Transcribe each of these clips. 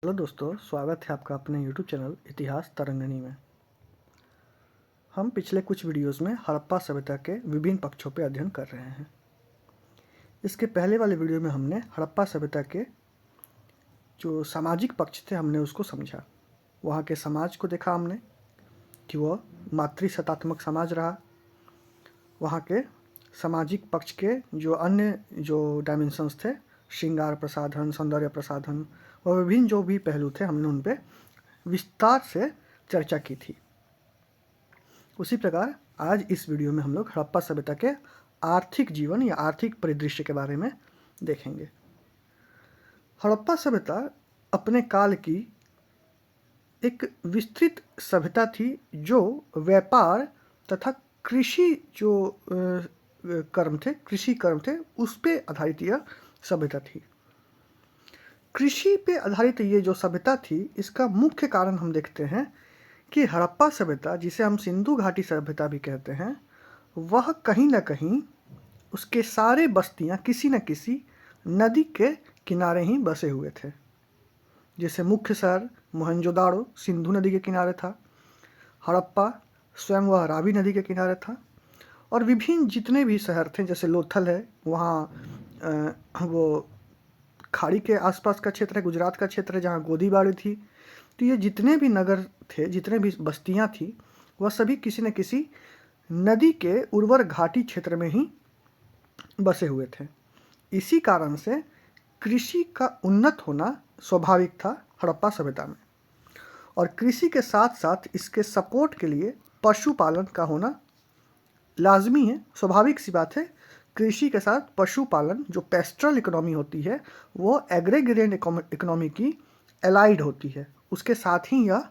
Hello दोस्तों, स्वागत है आपका अपने YouTube चैनल इतिहास तरंगिणी में। हम पिछले कुछ वीडियोस में हड़प्पा सभ्यता के विभिन्न पक्षों पर अध्ययन कर रहे हैं। इसके पहले वाले वीडियो में हमने हड़प्पा सभ्यता के जो सामाजिक पक्ष थे हमने उसको समझा। वहाँ के समाज को देखा हमने कि वह मातृसत्तात्मक समाज रहा। वहाँ के सामाजिक पक्ष के जो अन्य डायमेंशंस थे, श्रृंगार प्रसाधन, सौंदर्य प्रसाधन और विभिन्न जो भी पहलू थे, हमने उन पर विस्तार से चर्चा की थी। उसी प्रकार आज इस वीडियो में हम लोग हड़प्पा सभ्यता के आर्थिक जीवन या आर्थिक परिदृश्य के बारे में देखेंगे। हड़प्पा सभ्यता अपने काल की एक विस्तृत सभ्यता थी जो व्यापार तथा कृषि जो कृषि कर्म थे उस पे आधारित यह सभ्यता थी। कृषि पे आधारित ये जो सभ्यता थी, इसका मुख्य कारण हम देखते हैं कि हड़प्पा सभ्यता, जिसे हम सिंधु घाटी सभ्यता भी कहते हैं, वह कहीं ना कहीं उसके सारे बस्तियां किसी न किसी नदी के किनारे ही बसे हुए थे। जैसे मुख्य शहर मोहनजोदाड़ो सिंधु नदी के किनारे था, हड़प्पा स्वयं वह रावी नदी के किनारे था, और विभिन्न जितने भी शहर थे जैसे लोथल है, वहाँ वो खाड़ी के आसपास का क्षेत्र है, गुजरात का क्षेत्र है जहाँ गोदीबाड़ी थी। तो ये जितने भी नगर थे, जितने भी बस्तियां थी, वह सभी किसी न किसी नदी के उर्वर घाटी क्षेत्र में ही बसे हुए थे। इसी कारण से कृषि का उन्नत होना स्वाभाविक था हड़प्पा सभ्यता में, और कृषि के साथ साथ इसके सपोर्ट के लिए पशुपालन का होना लाजमी है। स्वाभाविक सी बात है, कृषि के साथ पशुपालन जो पेस्ट्रल इकोनॉमी होती है वो एग्रीगेरियन इकोनॉमी की एलाइड होती है, उसके साथ ही यह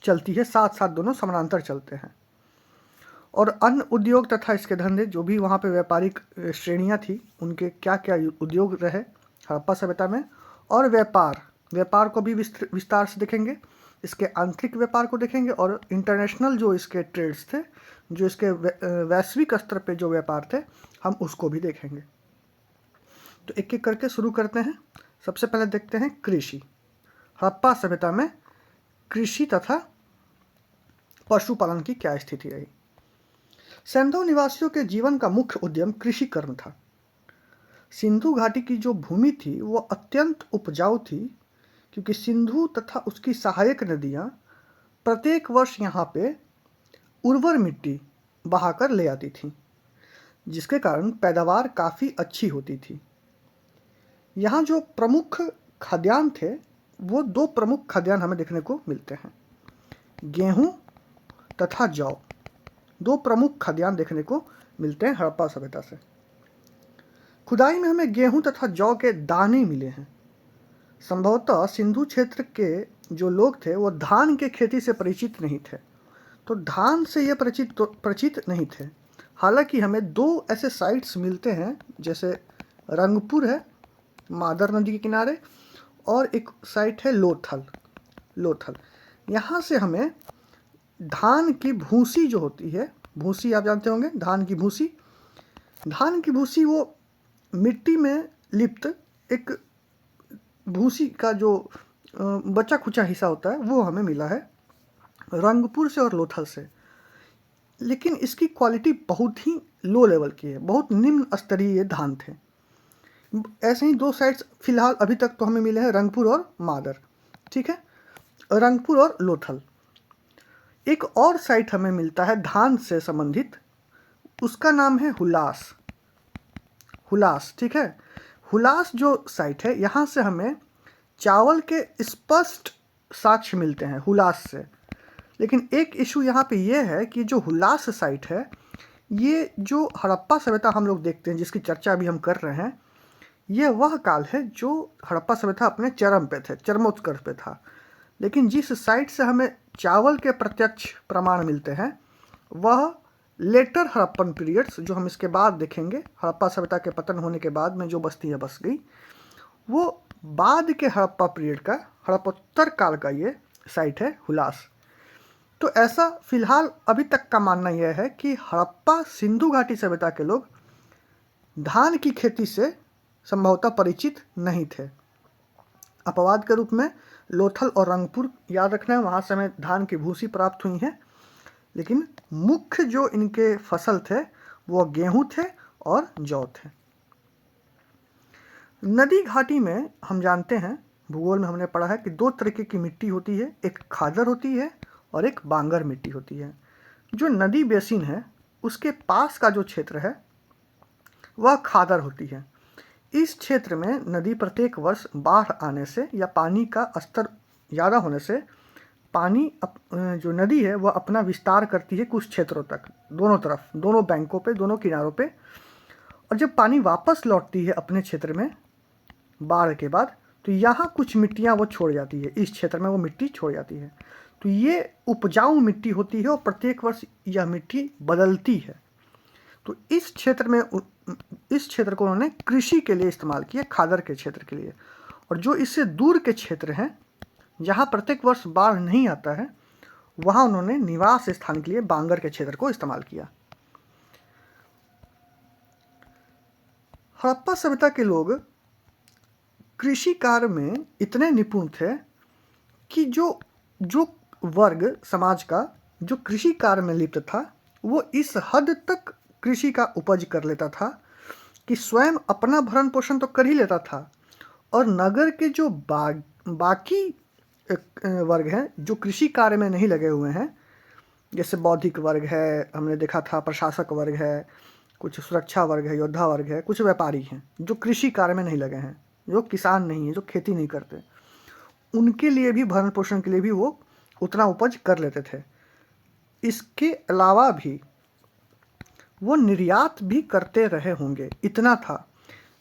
चलती है, साथ साथ दोनों समानांतर चलते हैं। और अन्य उद्योग तथा इसके धंधे जो भी वहाँ पे व्यापारिक श्रेणियाँ थी, उनके क्या क्या उद्योग रहे हड़प्पा सभ्यता में, और व्यापार को भी विस्तार से देखेंगे। इसके आंतरिक व्यापार को देखेंगे और इंटरनेशनल जो इसके ट्रेड्स थे, जो इसके वैश्विक स्तर पे जो व्यापार थे, हम उसको भी देखेंगे। तो एक एक करके शुरू करते हैं। सबसे पहले देखते हैं कृषि। हड़प्पा सभ्यता में कृषि तथा पशुपालन की क्या स्थिति रही। सिंधु निवासियों के जीवन का मुख्य उद्यम कृषि कर्म था। सिंधु घाटी की जो भूमि थी वो अत्यंत उपजाऊ थी, क्योंकि सिंधु तथा उसकी सहायक नदियां प्रत्येक वर्ष यहाँ पे उर्वर मिट्टी बहाकर ले आती थीं, जिसके कारण पैदावार काफ़ी अच्छी होती थी। यहाँ जो प्रमुख खाद्यान्न थे, वो दो प्रमुख खाद्यान्न हमें देखने को मिलते हैं, गेहूँ तथा जौ। दो प्रमुख खाद्यान्न देखने को मिलते हैं हड़प्पा सभ्यता से। खुदाई में हमें गेहूं तथा जौ के दाने मिले हैं। संभवतः सिंधु क्षेत्र के जो लोग थे वो धान के खेती से परिचित नहीं थे, तो धान से ये परिचित नहीं थे। हालांकि हमें दो ऐसे साइट्स मिलते हैं, जैसे रंगपुर है मादर नदी के किनारे, और एक साइट है लोथल। यहाँ से हमें धान की भूसी जो होती है, भूसी आप जानते होंगे, धान की भूसी वो मिट्टी में लिप्त एक भूसी का जो बचा खुचा हिस्सा होता है, वो हमें मिला है रंगपुर से और लोथल से। लेकिन इसकी क्वालिटी बहुत ही लो लेवल की है, बहुत निम्न स्तरीय धान थे। ऐसे ही दो साइट्स फिलहाल अभी तक तो हमें मिले हैं, रंगपुर और मादर, ठीक है, रंगपुर और लोथल। एक और साइट हमें मिलता है धान से संबंधित, उसका नाम है हुलास, ठीक है। हुलास जो साइट है, यहाँ से हमें चावल के स्पष्ट साक्ष्य मिलते हैं हुलास से। लेकिन एक इशू यहाँ पे ये है कि जो हुलास साइट है, ये जो हड़प्पा सभ्यता हम लोग देखते हैं, जिसकी चर्चा अभी हम कर रहे हैं, ये वह काल है जो हड़प्पा सभ्यता अपने चरमोत्कर्ष पे था। लेकिन जिस साइट से हमें चावल के प्रत्यक्ष प्रमाण मिलते हैं, वह लेटर हड़प्पन पीरियड्स, जो हम इसके बाद देखेंगे, हड़प्पा सभ्यता के पतन होने के बाद में जो बस्तियाँ बस गई, वो बाद के हड़प्पा पीरियड का, हड़प्पोत्तर काल का ये साइट है हुलास। तो ऐसा फिलहाल अभी तक का मानना यह है कि हड़प्पा सिंधु घाटी सभ्यता के लोग धान की खेती से संभवतः परिचित नहीं थे। अपवाद के रूप में लोथल और रंगपुर याद रखना है, वहाँ से हमें धान की भूसी प्राप्त हुई है। लेकिन मुख्य जो इनके फसल थे वो गेहूं थे और जौ थे। नदी घाटी में हम जानते हैं, भूगोल में हमने पढ़ा है कि दो तरीके की मिट्टी होती है, एक खादर होती है और एक बांगर मिट्टी होती है। जो नदी बेसिन है उसके पास का जो क्षेत्र है वह खादर होती है। इस क्षेत्र में नदी प्रत्येक वर्ष बाढ़ आने से या पानी का स्तर ज़्यादा होने से पानी जो नदी है वह अपना विस्तार करती है कुछ क्षेत्रों तक, दोनों तरफ, दोनों बैंकों पे, दोनों किनारों पे। और जब पानी वापस लौटती है अपने क्षेत्र में बाढ़ के बाद, तो यहाँ कुछ मिट्टियाँ वो छोड़ जाती है, इस क्षेत्र में वो मिट्टी छोड़ जाती है। तो ये उपजाऊ मिट्टी होती है और प्रत्येक वर्ष यह मिट्टी बदलती है। तो इस क्षेत्र को उन्होंने कृषि के लिए इस्तेमाल किया, खादर के क्षेत्र के लिए। और जो इससे दूर के क्षेत्र हैं जहाँ प्रत्येक वर्ष बाढ़ नहीं आता है, वहाँ उन्होंने निवास स्थान के लिए बांगर के क्षेत्र को इस्तेमाल किया। हड़प्पा सभ्यता के लोग कृषि कार्य में इतने निपुण थे कि जो वर्ग समाज का जो कृषि कार्य में लिप्त था वो इस हद तक कृषि का उपज कर लेता था कि स्वयं अपना भरण पोषण तो कर ही लेता था, और नगर के जो बाकी वर्ग हैं जो कृषि कार्य में नहीं लगे हुए हैं, जैसे बौद्धिक वर्ग है, हमने देखा था प्रशासक वर्ग है, कुछ सुरक्षा वर्ग है, योद्धा वर्ग है, कुछ व्यापारी हैं जो कृषि कार्य में नहीं लगे हैं, जो किसान नहीं है, जो खेती नहीं करते, उनके लिए भी भरण पोषण के लिए भी वो उतना उपज कर लेते थे। इसके अलावा भी वो निर्यात भी करते रहे होंगे, इतना था।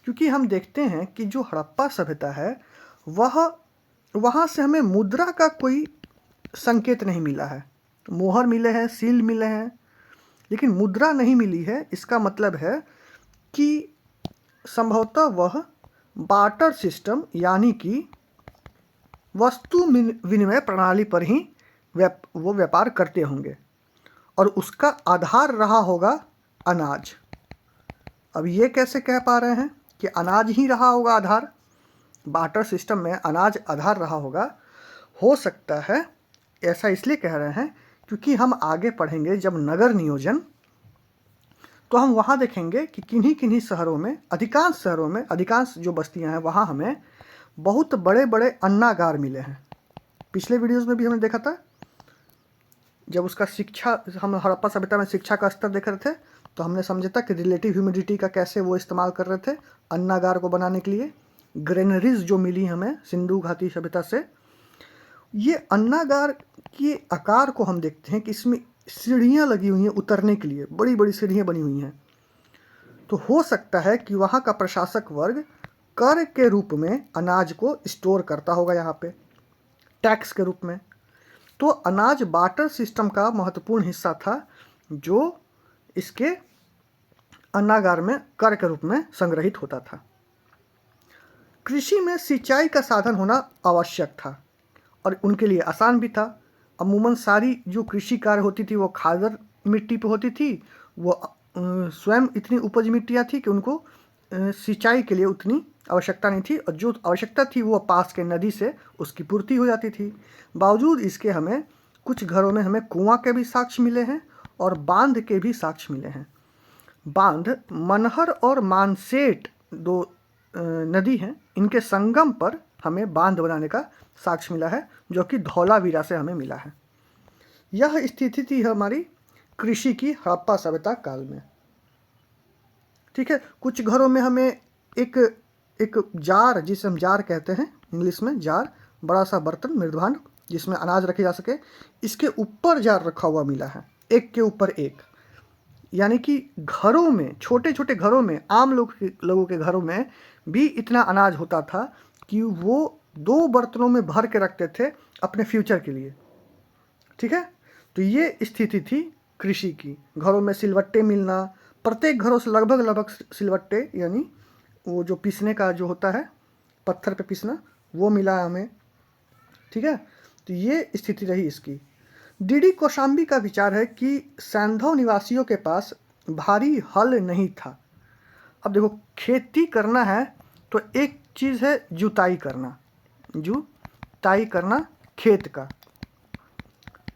क्योंकि हम देखते हैं कि जो हड़प्पा सभ्यता है वहाँ से हमें मुद्रा का कोई संकेत नहीं मिला है। मोहर मिले हैं, सील मिले हैं, लेकिन मुद्रा नहीं मिली है। इसका मतलब है कि संभवतः वह बार्टर सिस्टम यानी कि वस्तु विनिमय प्रणाली पर ही वो व्यापार करते होंगे, और उसका आधार रहा होगा अनाज। अब ये कैसे कह पा रहे हैं कि अनाज ही रहा होगा आधार? बार्टर सिस्टम में अनाज आधार रहा होगा। हो सकता है ऐसा इसलिए कह रहे हैं क्योंकि हम आगे पढ़ेंगे जब नगर नियोजन, तो हम वहाँ देखेंगे कि किन्हीं किन्हीं शहरों में, अधिकांश शहरों में, अधिकांश जो बस्तियाँ हैं वहाँ हमें बहुत बड़े बड़े अन्नागार मिले हैं। पिछले वीडियोज़ में भी हमने देखा था, जब उसका शिक्षा, हम हड़प्पा सभ्यता में शिक्षा का स्तर देख रहे थे, तो हमने समझा था कि रिलेटिव ह्यूमिडिटी का कैसे वो इस्तेमाल कर रहे थे अन्नागार को बनाने के लिए। ग्रेनरीज जो मिली हमें सिंधु घाटी सभ्यता से, ये अन्नागार के आकार को हम देखते हैं कि इसमें सीढ़ियाँ लगी हुई हैं उतरने के लिए, बड़ी बड़ी सीढ़ियाँ बनी हुई हैं। तो हो सकता है कि वहाँ का प्रशासक वर्ग कर के रूप में अनाज को स्टोर करता होगा यहाँ पे, टैक्स के रूप में। तो अनाज बार्टर सिस्टम का महत्वपूर्ण हिस्सा था जो इसके अन्नागार में कर के रूप में संग्रहित होता था। कृषि में सिंचाई का साधन होना आवश्यक था और उनके लिए आसान भी था। अमूमन सारी जो कृषि कार्य होती थी वो खादर मिट्टी पे होती थी। वो स्वयं इतनी उपज मिट्टियाँ थी कि उनको सिंचाई के लिए उतनी आवश्यकता नहीं थी, और जो आवश्यकता थी वो पास के नदी से उसकी पूर्ति हो जाती थी। बावजूद इसके हमें कुछ घरों में हमें कुआं के भी साक्ष्य मिले हैं और बांध के भी साक्ष्य मिले हैं। बांध मनहर और मानसेट दो नदी हैं, इनके संगम पर हमें बांध बनाने का साक्ष्य मिला है जो कि धौलावीरा से हमें मिला है। यह स्थिति थी हमारी कृषि की हड़प्पा सभ्यता काल में। ठीक है, कुछ घरों में हमें एक जार, जिसे हम जार कहते हैं इंग्लिश में, जार, बड़ा सा बर्तन मृदभांड जिसमें अनाज रखे जा सके, इसके ऊपर जार रखा हुआ मिला है, एक के ऊपर एक। यानी कि घरों में, छोटे छोटे घरों में, आम लोगों के घरों में भी इतना अनाज होता था कि वो 2 बर्तनों में भर के रखते थे अपने फ्यूचर के लिए। ठीक है, तो ये स्थिति थी कृषि की। घरों में सिलवट्टे मिलना, प्रत्येक घरों से लगभग सिलवट्टे, यानी वो जो पीसने का जो होता है, पत्थर पे पीसना, वो मिला हमें। ठीक है, तो ये स्थिति रही इसकी। डीडी कौशाम्बी का विचार है कि सैंधव निवासियों के पास भारी हल नहीं था। अब देखो, खेती करना है तो एक चीज़ है जुताई करना, जुताई करना खेत का,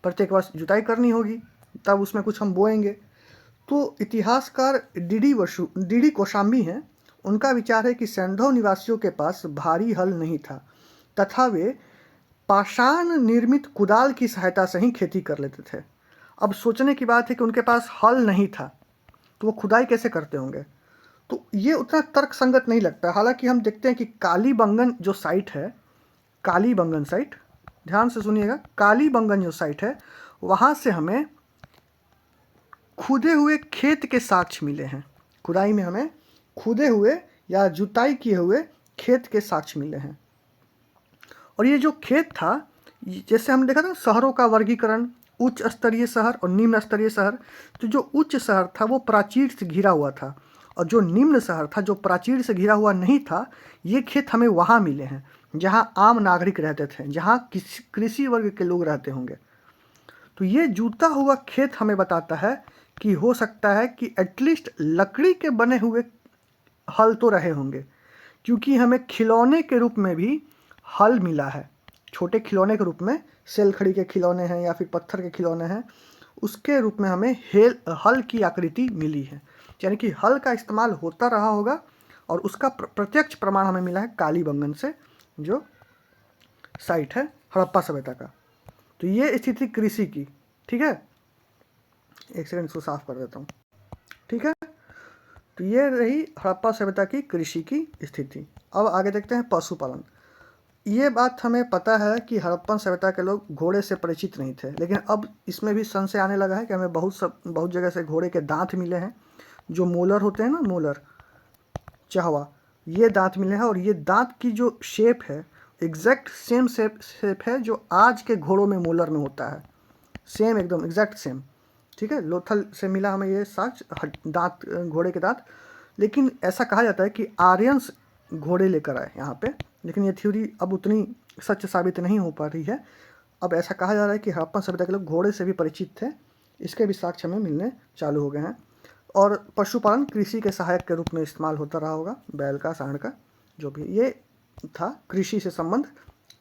प्रत्येक वर्ष जुताई करनी होगी, तब उसमें कुछ हम बोएंगे। तो इतिहासकार डीडी कौशाम्बी हैं, उनका विचार है कि सैंधव निवासियों के पास भारी हल नहीं था तथा वे पाषाण निर्मित कुदाल की सहायता से ही खेती कर लेते थे। अब सोचने की बात है कि उनके पास हल नहीं था तो वो खुदाई कैसे करते होंगे, तो ये उतना तर्कसंगत नहीं लगता। हालांकि हम देखते हैं कि कालीबंगन जो साइट है, कालीबंगन साइट, ध्यान से सुनिएगा, कालीबंगन जो साइट है वहाँ से हमें खुदे हुए खेत के साक्ष्य मिले हैं। खुदाई में हमें खुदे हुए या जुताई किए हुए खेत के साक्ष्य मिले हैं। और ये जो खेत था, जैसे हमने देखा था शहरों का वर्गीकरण, उच्च स्तरीय शहर और निम्न स्तरीय शहर, तो जो उच्च शहर था वो प्राचीर से घिरा हुआ था और जो निम्न शहर था जो प्राचीर से घिरा हुआ नहीं था, ये खेत हमें वहाँ मिले हैं जहाँ आम नागरिक रहते थे, जहाँ कृषि वर्ग के लोग रहते होंगे। तो ये जुता हुआ खेत हमें बताता है कि हो सकता है कि एटलीस्ट लकड़ी के बने हुए हल तो रहे होंगे, क्योंकि हमें खिलौने के रूप में भी हल मिला है। छोटे खिलौने के रूप में सेलखड़ी के खिलौने हैं या फिर पत्थर के खिलौने हैं, उसके रूप में हमें हल की आकृति मिली है, यानी कि हल का इस्तेमाल होता रहा होगा। और उसका प्रत्यक्ष प्रमाण हमें मिला है कालीबंगन से, जो साइट है हड़प्पा सभ्यता का। तो ये स्थिति कृषि की, ठीक है, एक सेकंड इसको साफ कर देता हूँ, ठीक है। तो ये रही हड़प्पा सभ्यता की कृषि की स्थिति। अब आगे देखते हैं पशुपालन। ये बात हमें पता है कि हड़प्पन सभ्यता के लोग घोड़े से परिचित नहीं थे, लेकिन अब इसमें भी संशय आने लगा है कि हमें बहुत जगह से घोड़े के दांत मिले हैं, जो मोलर होते हैं ना, मोलर चाहवा, ये दांत मिले हैं। और ये दांत की जो शेप है एग्जैक्ट सेम शेप है जो आज के घोड़ों में मोलर में होता है, सेम, एकदम एग्जैक्ट सेम, ठीक है। लोथल से मिला हमें ये साक्ष्य, दांत, घोड़े के दांत। लेकिन ऐसा कहा जाता है कि आर्यंस घोड़े लेकर आए यहाँ पे, लेकिन ये थ्योरी अब उतनी सच साबित नहीं हो पा रही है। अब ऐसा कहा जा रहा है कि हड़प्पन सभ्यता के लोग घोड़े से भी परिचित थे, इसके भी साक्ष्य हमें मिलने चालू हो गए हैं। और पशुपालन कृषि के सहायक के रूप में इस्तेमाल होता रहा होगा, बैल का, सांड का, जो भी। ये था कृषि से संबंध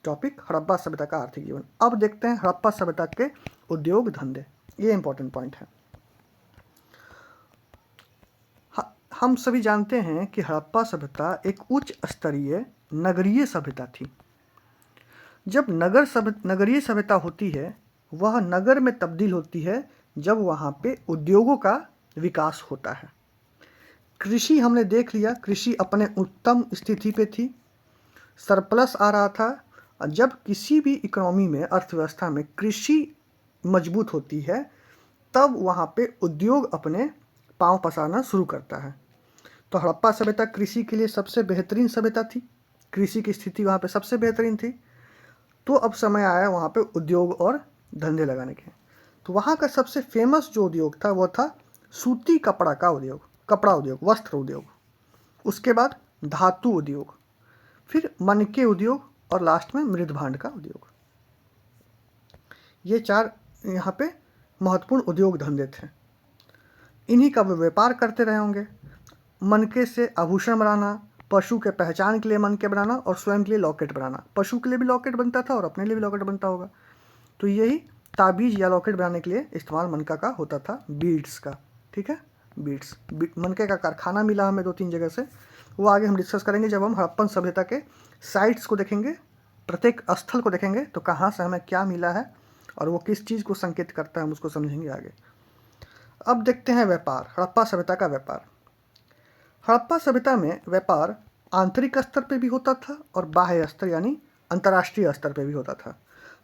टॉपिक, हड़प्पा सभ्यता का आर्थिक जीवन। अब देखते हैं हड़प्पा सभ्यता के उद्योग धंधे, ये इंपॉर्टेंट पॉइंट है। हम सभी जानते हैं कि हड़प्पा सभ्यता एक उच्च स्तरीय नगरीय सभ्यता थी। जब नगरीय सभ्यता होती है, वह नगर में तब्दील होती है जब वहाँ पे उद्योगों का विकास होता है। कृषि हमने देख लिया, कृषि अपने उत्तम स्थिति पे थी, सरप्लस आ रहा था। और जब किसी भी इकोनॉमी में, अर्थव्यवस्था में कृषि मजबूत होती है, तब वहाँ पे उद्योग अपने पांव पसारना शुरू करता है। तो हड़प्पा सभ्यता कृषि के लिए सबसे बेहतरीन सभ्यता थी, कृषि की स्थिति वहाँ पे सबसे बेहतरीन थी। तो अब समय आया वहाँ पे उद्योग और धंधे लगाने के। तो वहाँ का सबसे फेमस जो उद्योग था वो था सूती कपड़ा का उद्योग, कपड़ा उद्योग, वस्त्र उद्योग। उसके बाद धातु उद्योग, फिर मनके उद्योग और लास्ट में मृद भांड का उद्योग। ये 4 यहाँ पे महत्वपूर्ण उद्योग धंधे थे। इन्हीं का वे व्यापार करते रहे होंगे। मनके से आभूषण बनाना, पशु के पहचान के लिए मनके बनाना और स्वयं के लिए लॉकेट बनाना। पशु के लिए भी लॉकेट बनता था और अपने लिए भी लॉकेट बनता होगा। तो यही ताबीज या लॉकेट बनाने के लिए इस्तेमाल मनका का होता था, बीड्स का, ठीक है, बीड्स। मनके का कारखाना मिला हमें 2-3 जगह से, वो आगे हम डिस्कस करेंगे जब हम हड़प्पन सभ्यता के साइट्स को देखेंगे, प्रत्येक स्थल को देखेंगे तो कहाँ से हमें क्या मिला है और वो किस चीज़ को संकेत करता है, हम उसको समझेंगे आगे। अब देखते हैं व्यापार, हड़प्पा सभ्यता का व्यापार। हड़प्पा सभ्यता में व्यापार आंतरिक स्तर पे भी होता था और बाह्य स्तर यानी अंतर्राष्ट्रीय स्तर पे भी होता था।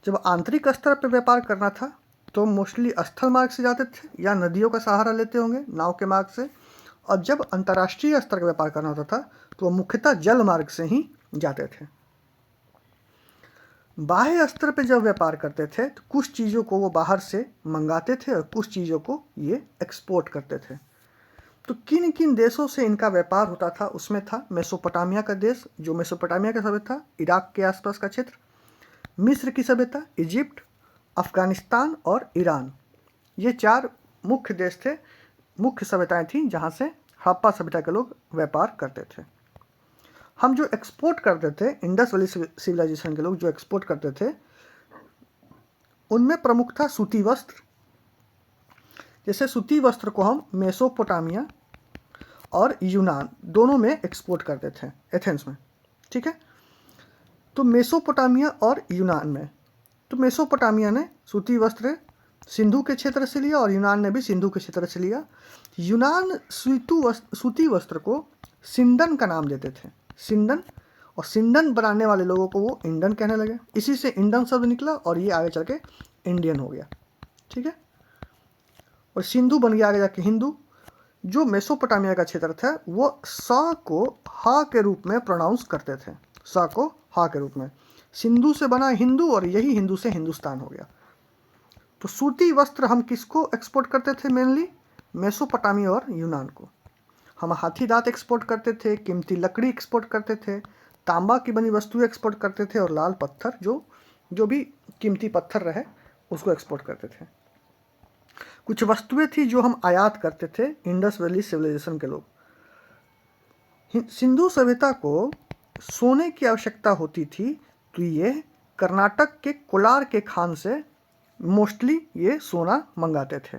जब आंतरिक स्तर पे व्यापार करना था तो मोस्टली स्थल मार्ग से जाते थे या नदियों का सहारा लेते होंगे, नाव के मार्ग से। और जब अंतर्राष्ट्रीय स्तर का व्यापार करना होता था तो मुख्यतः जल मार्ग से ही जाते थे। बाह्य स्तर पे जब व्यापार करते थे तो कुछ चीज़ों को वो बाहर से मंगाते थे और कुछ चीज़ों को ये एक्सपोर्ट करते थे। तो किन किन देशों से इनका व्यापार होता था, उसमें था मेसोपोटामिया का देश, जो मेसोपोटामिया का सभ्यता, इराक के आसपास का क्षेत्र, मिस्र की सभ्यता, इजिप्ट, अफगानिस्तान और ईरान। ये 4 मुख्य देश थे, मुख्य सभ्यताएं थीं जहाँ से हड़प्पा सभ्यता के लोग व्यापार करते थे। हम जो एक्सपोर्ट करते थे, इंडस वैली सिविलाइजेशन के लोग जो एक्सपोर्ट करते थे, उनमें प्रमुख था सूती वस्त्र। जैसे सूती वस्त्र को हम मेसोपोटामिया और यूनान दोनों में एक्सपोर्ट करते थे, एथेंस में, ठीक है। तो मेसोपोटामिया और यूनान में, तो मेसोपोटामिया ने सूती वस्त्र सिंधु के क्षेत्र से लिया और यूनान ने भी सिंधु के क्षेत्र से लिया। यूनान सूती वस्त्र को सिंडन का नाम देते थे, सिंडन, और सिंडन बनाने वाले लोगों को वो इंडन कहने लगे। इसी से इंडन शब्द निकला और ये आगे चल के इंडियन हो गया, ठीक है। और सिंधु बन गया आगे जाके हिंदू। जो मेसोपोटामिया का क्षेत्र था वो सा को हा के रूप में प्रोनाउंस करते थे, सा को हा के रूप में। सिंधु से बना हिंदू और यही हिंदू से हिंदुस्तान हो गया। तो सूती वस्त्र हम किसको एक्सपोर्ट करते थे? मेनली मेसोपोटामिया और यूनान को। हम हाथी दांत एक्सपोर्ट करते थे, कीमती लकड़ी एक्सपोर्ट करते थे, तांबा की बनी वस्तुएं एक्सपोर्ट करते थे और लाल पत्थर, जो भी कीमती पत्थर रहे उसको एक्सपोर्ट करते थे। कुछ वस्तुएं थी जो हम आयात करते थे, इंडस वैली सिविलाइजेशन के लोग। सिंधु सभ्यता को सोने की आवश्यकता होती थी, तो ये कर्नाटक के कोलार के खान से मोस्टली ये सोना मंगाते थे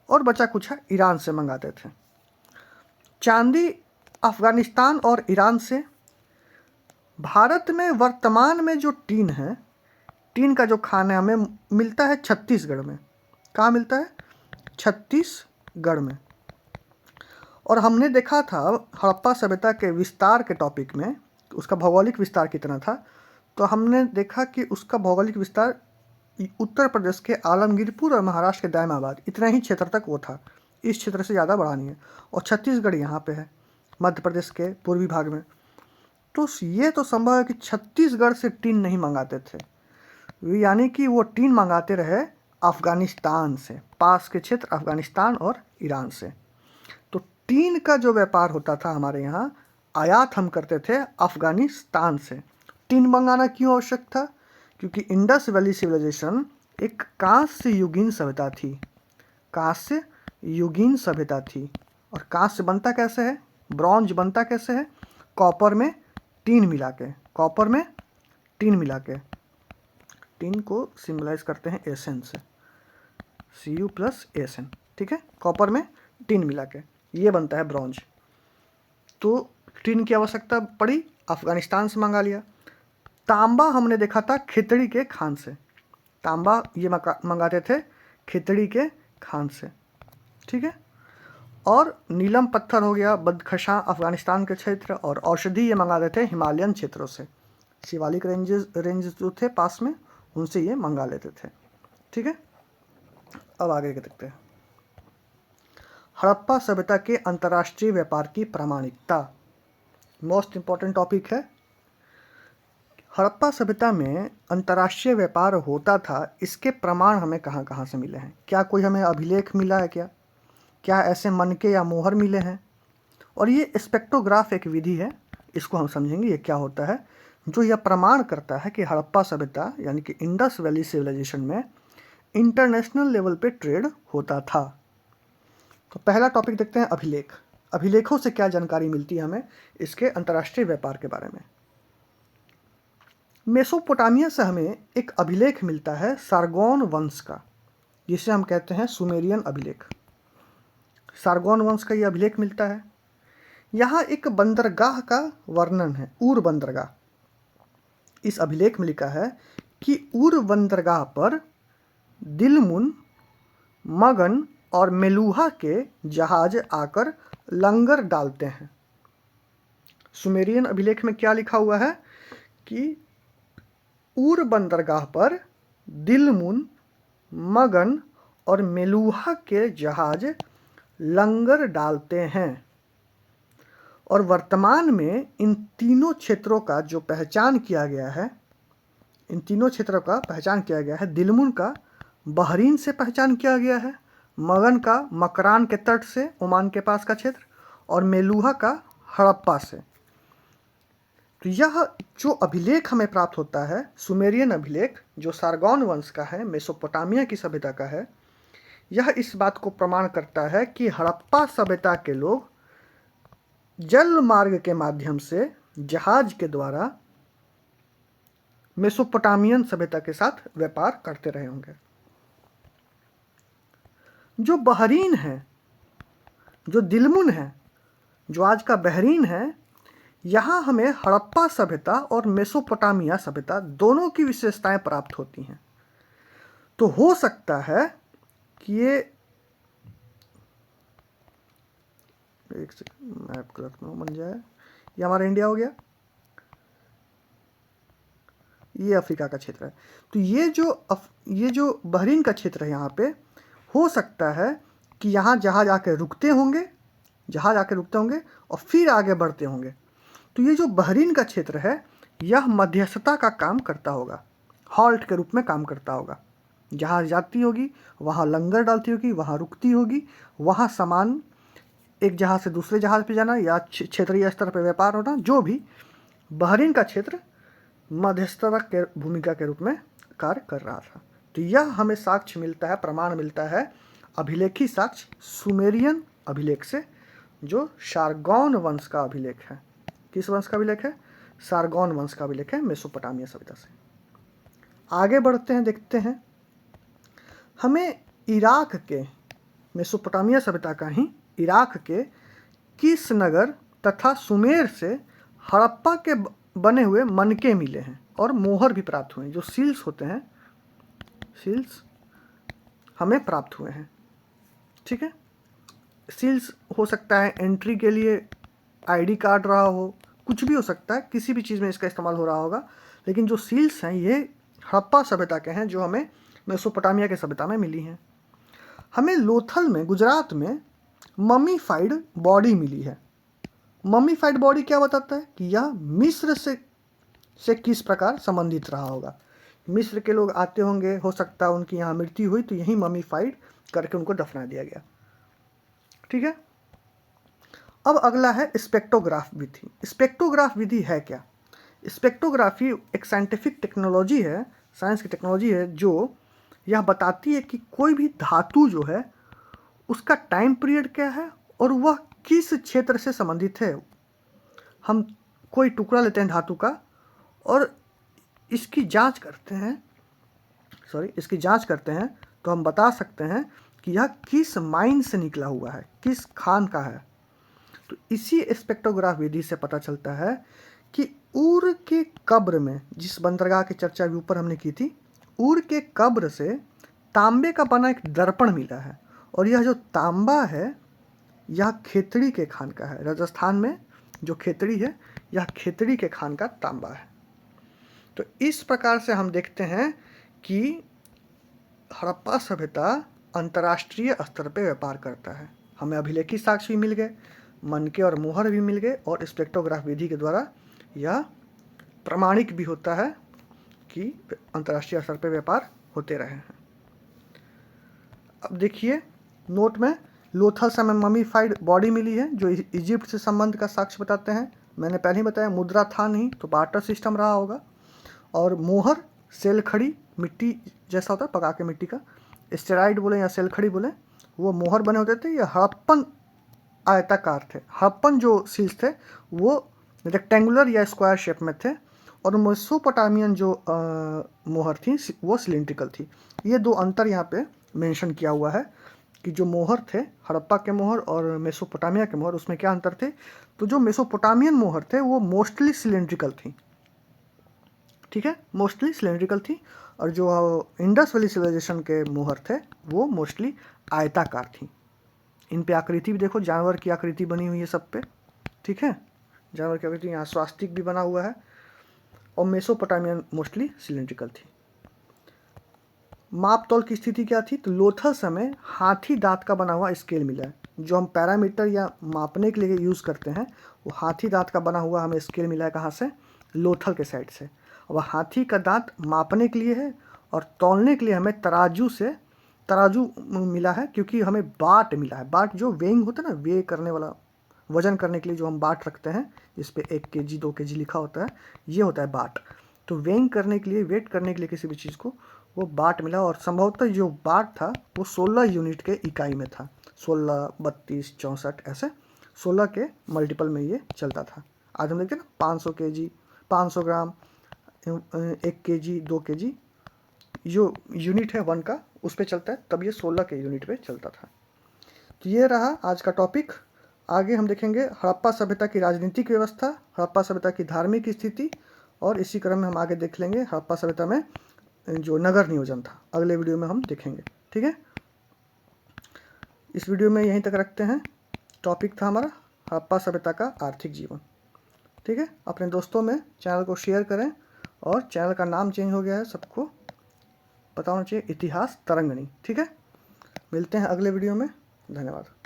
और बचा कुछ ईरान से मंगाते थे। चांदी अफगानिस्तान और ईरान से। भारत में वर्तमान में जो टीन है, टीन का जो खान है हमें मिलता है छत्तीसगढ़ में। कहाँ मिलता है? छत्तीसगढ़ में। और हमने देखा था हड़प्पा सभ्यता के विस्तार के टॉपिक में, उसका भौगोलिक विस्तार कितना था, तो हमने देखा कि उसका भौगोलिक विस्तार उत्तर प्रदेश के आलमगीरपुर और महाराष्ट्र के दायमाबाद, इतना ही क्षेत्र तक वो था। इस क्षेत्र से ज़्यादा बड़ा नहीं है। और छत्तीसगढ़ यहाँ पे है, मध्य प्रदेश के पूर्वी भाग में। तो ये तो संभव है कि छत्तीसगढ़ से टीन नहीं मंगाते थे, यानी कि वो टीन मंगाते रहे अफ़गानिस्तान से, पास के क्षेत्र अफ़गानिस्तान और ईरान से। तो टीन का जो व्यापार होता था हमारे यहाँ, आयात हम करते थे अफ़गानिस्तान से। टीन मंगाना क्यों आवश्यक था? क्योंकि इंडस वैली सिविलाइजेशन एक कांस्य युगीन सभ्यता थी, कांस्य युगीन सभ्यता थी। और कांस्य बनता कैसे है? ब्रॉन्ज बनता कैसे है? कॉपर में टीन मिला के, कॉपर में टीन मिला के। टीन को सिम्बलाइज करते हैं एसएन से, Cu+Asn, ठीक है। कॉपर में टीन मिला के ये बनता है ब्रॉन्ज। तो टीन की आवश्यकता पड़ी, अफगानिस्तान से मंगा लिया। तांबा हमने देखा था खितड़ी के खान से, तांबा ये मंगाते थे खितड़ी के खान से, ठीक है। और नीलम पत्थर हो गया बदखशां अफगानिस्तान के क्षेत्र, और औषधि ये मंगाते थे हिमालयन क्षेत्रों से, शिवालिक रेंज जो थे पास में उनसे ये मंगा लेते थे, ठीक है। अब आगे के देखते हैं। हड़प्पा सभ्यता के अंतर्राष्ट्रीय व्यापार की प्रामाणिकता, मोस्ट इंपॉर्टेंट टॉपिक है। हड़प्पा सभ्यता में अंतर्राष्ट्रीय व्यापार होता था, इसके प्रमाण हमें कहाँ कहाँ से मिले हैं? क्या कोई हमें अभिलेख मिला है? क्या ऐसे मनके या मोहर मिले हैं? और ये स्पेक्ट्रोग्राफ एक विधि है, इसको हम समझेंगे ये क्या होता है, जो यह प्रमाण करता है कि हड़प्पा सभ्यता यानी कि इंडस वैली सिविलाइजेशन में इंटरनेशनल लेवल पे ट्रेड होता था। तो पहला टॉपिक देखते हैं अभिलेख। अभिलेखों से क्या जानकारी मिलती है हमें इसके अंतर्राष्ट्रीय व्यापार के बारे में? मेसोपोटामिया से हमें एक अभिलेख मिलता है सारगोन वंश का, जिसे हम कहते हैं सुमेरियन अभिलेख। सारगोन वंश का ये अभिलेख मिलता है। यहाँ एक बंदरगाह का वर्णन है, ऊर बंदरगाह। इस अभिलेख में लिखा है कि ऊर बंदरगाह पर दिलमुन, मगन और मेलुहा के जहाज आकर लंगर डालते हैं। सुमेरियन अभिलेख में क्या लिखा हुआ है कि ऊर बंदरगाह पर दिलमुन, मगन और मेलुहा के जहाज लंगर डालते हैं। और वर्तमान में इन तीनों क्षेत्रों का जो पहचान किया गया है, इन तीनों क्षेत्रों का पहचान किया गया है। दिलमुन का बहरीन से पहचान किया गया है, मगन का मकरान के तट से ओमान के पास का क्षेत्र, और मेलुहा का हड़प्पा से। तो यह जो अभिलेख हमें प्राप्त होता है, सुमेरियन अभिलेख जो सारगोन वंश का है, मेसोपोटामिया की सभ्यता का है, यह इस बात को प्रमाण करता है कि हड़प्पा सभ्यता के लोग जल मार्ग के माध्यम से जहाज के द्वारा मेसोपोटामियन सभ्यता के साथ व्यापार करते रहे होंगे। जो बहरीन है, जो दिलमुन है, जो आज का बहरीन है, यहाँ हमें हड़प्पा सभ्यता और मेसोपोटामिया सभ्यता दोनों की विशेषताएं प्राप्त होती हैं। तो हो सकता है कि ये एक मैप गलत में बन जाए, ये हमारा इंडिया हो गया, ये अफ्रीका का क्षेत्र है। तो ये जो बहरीन का क्षेत्र है, यहाँ पे हो सकता है कि यहाँ जहाज आके रुकते होंगे और फिर आगे बढ़ते होंगे। तो ये जो बहरीन का क्षेत्र है, यह मध्यस्थता का काम करता होगा, हॉल्ट के रूप में काम करता होगा। जहाज जाती होगी, वहाँ लंगर डालती होगी, वहाँ रुकती होगी, वहाँ सामान एक जहाज से दूसरे जहाज पे जाना या क्षेत्रीय स्तर पर व्यापार होना, जो भी बहरीन का क्षेत्र मध्यस्थता के भूमिका के रूप में कार्य कर रहा था। तो यह हमें साक्ष्य मिलता है, प्रमाण मिलता है, अभिलेखी साक्ष्य सुमेरियन अभिलेख से, जो शारगोन वंश का अभिलेख है। किस वंश का अभिलेख है? शारगोन वंश का अभिलेख है, मेसोपोटामिया सभ्यता से। आगे बढ़ते हैं, देखते हैं हमें इराक के, मेसोपोटामिया सभ्यता का ही इराक के किस नगर तथा सुमेर से हड़प्पा के बने हुए मनके मिले हैं और मोहर भी प्राप्त हुए हैं। जो सील्स होते हैं, सील्स हमें प्राप्त हुए हैं। ठीक है, सील्स हो सकता है एंट्री के लिए आईडी कार्ड रहा हो, कुछ भी हो सकता है, किसी भी चीज़ में इसका इस्तेमाल हो रहा होगा। लेकिन जो सील्स हैं ये हड़प्पा सभ्यता के हैं, जो हमें मेसोपोटामिया के सभ्यता में मिली हैं। हमें लोथल में, गुजरात में ममीफाइड बॉडी मिली है। ममीफाइड बॉडी क्या बताता है कि यह मिस्र से किस प्रकार संबंधित रहा होगा। मिस्र के लोग आते होंगे, हो सकता है उनकी यहाँ मृत्यु हुई, तो यहीं ममीफाइड करके उनको दफना दिया गया। ठीक है, अब अगला है स्पेक्ट्रोग्राफ विधि। स्पेक्ट्रोग्राफ विधि है क्या? स्पेक्ट्रोग्राफी एक साइंटिफिक टेक्नोलॉजी है, साइंस की टेक्नोलॉजी है, जो यह बताती है कि कोई भी धातु जो है उसका टाइम पीरियड क्या है और वह किस क्षेत्र से संबंधित है। हम कोई टुकड़ा लेते हैं धातु का और इसकी जांच करते हैं, तो हम बता सकते हैं कि यह किस माइन से निकला हुआ है, किस खान का है। तो इसी स्पेक्ट्रोग्राफ विधि से पता चलता है कि ऊर के कब्र में, जिस बंदरगाह की चर्चा भी ऊपर हमने की थी, ऊर के कब्र से तांबे का बना एक दर्पण मिला है, और यह जो तांबा है यह खेतड़ी के खान का है। राजस्थान में जो खेतड़ी है, यह खेतड़ी के खान का तांबा है। तो इस प्रकार से हम देखते हैं कि हड़प्पा सभ्यता अंतर्राष्ट्रीय स्तर पर व्यापार करता है। हमें अभिलेखी साक्ष्य भी मिल गए, मनके और मोहर भी मिल गए, और स्पेक्ट्रोग्राफ विधि के द्वारा यह प्रमाणिक भी होता है कि अंतर्राष्ट्रीय स्तर पर व्यापार होते रहे हैं। अब देखिए नोट में, लोथल से हमें ममीफाइड बॉडी मिली है जो इजिप्ट से संबंध का साक्ष्य बताते हैं। मैंने पहले ही बताया मुद्रा था नहीं, तो बार्टर सिस्टम रहा होगा। और मोहर सेल खड़ी मिट्टी जैसा होता है, पका के मिट्टी का, स्टेराइड बोले या सेल खड़ी बोले, वो मोहर बने होते थे। ये हड़प्पन आयताकार थे। हड़प्पन जो सील्स थे वो रेक्टेंगुलर या स्क्वायर शेप में थे, और मेसोपोटामियन जो मोहर थी वो सिलेंड्रिकल थी। ये दो अंतर यहाँ पे मेंशन किया हुआ है कि जो मोहर थे, हड़प्पा के मोहर और मेसोपोटामिया के मोहर, उसमें क्या अंतर थे। तो जो मेसोपोटामियन मोहर थे वो मोस्टली सिलेंड्रिकल थी। ठीक है, मोस्टली सिलेंड्रिकल थी, और जो इंडस वैली सिविलाइजेशन के मोहर थे वो मोस्टली आयताकार थी। इन पे आकृति भी देखो, जानवर की आकृति बनी हुई है सब पे। ठीक है, जानवर की आकृति, यहाँ स्वास्तिक भी बना हुआ है। और मेसोपोटामियन मोस्टली सिलेंड्रिकल थी। माप तौल की स्थिति क्या थी? तो लोथल समय हाथी दांत का बना हुआ स्केल मिला है। जो हम पैरामीटर या मापने के लिए यूज़ करते हैं, वो हाथी दांत का बना हुआ हमें स्केल मिला है। कहाँ से? लोथल के साइड से। वह हाथी का दांत मापने के लिए है, और तौलने के लिए हमें तराजू मिला है, क्योंकि हमें बाट मिला है। बाट जो वेइंग होता है ना, वे करने वाला, वजन करने के लिए जो हम बाट रखते हैं, जिस पे 1 kg 2 kg लिखा होता है, ये होता है बाट। तो वेइंग करने के लिए, वेट करने के लिए किसी भी चीज़ को, वो बाट मिला। और संभवतः जो बाट था वो 16 यूनिट के इकाई में था। 16, 32, 64 ऐसे 16 के मल्टीपल में ये चलता था। आज हम देखते हैं ना 500 kg, 500 ग्राम, 1 kg, 2 kg, जो यूनिट है 1 का उस पर चलता है, तब ये 16 के यूनिट पे चलता था। तो ये रहा आज का टॉपिक। आगे हम देखेंगे हड़प्पा सभ्यता की राजनीतिक व्यवस्था, हड़प्पा सभ्यता की धार्मिक स्थिति, और इसी क्रम में हम आगे देख लेंगे हड़प्पा सभ्यता में जो नगर नियोजन था, अगले वीडियो में हम देखेंगे। ठीक है, इस वीडियो में यहीं तक रखते हैं। टॉपिक था हमारा हड़प्पा सभ्यता का आर्थिक जीवन। ठीक है, अपने दोस्तों में चैनल को शेयर करें, और चैनल का नाम चेंज हो गया है, सबको पता होना चाहिए, इतिहास तरंगिणी। ठीक है, मिलते हैं अगले वीडियो में। धन्यवाद।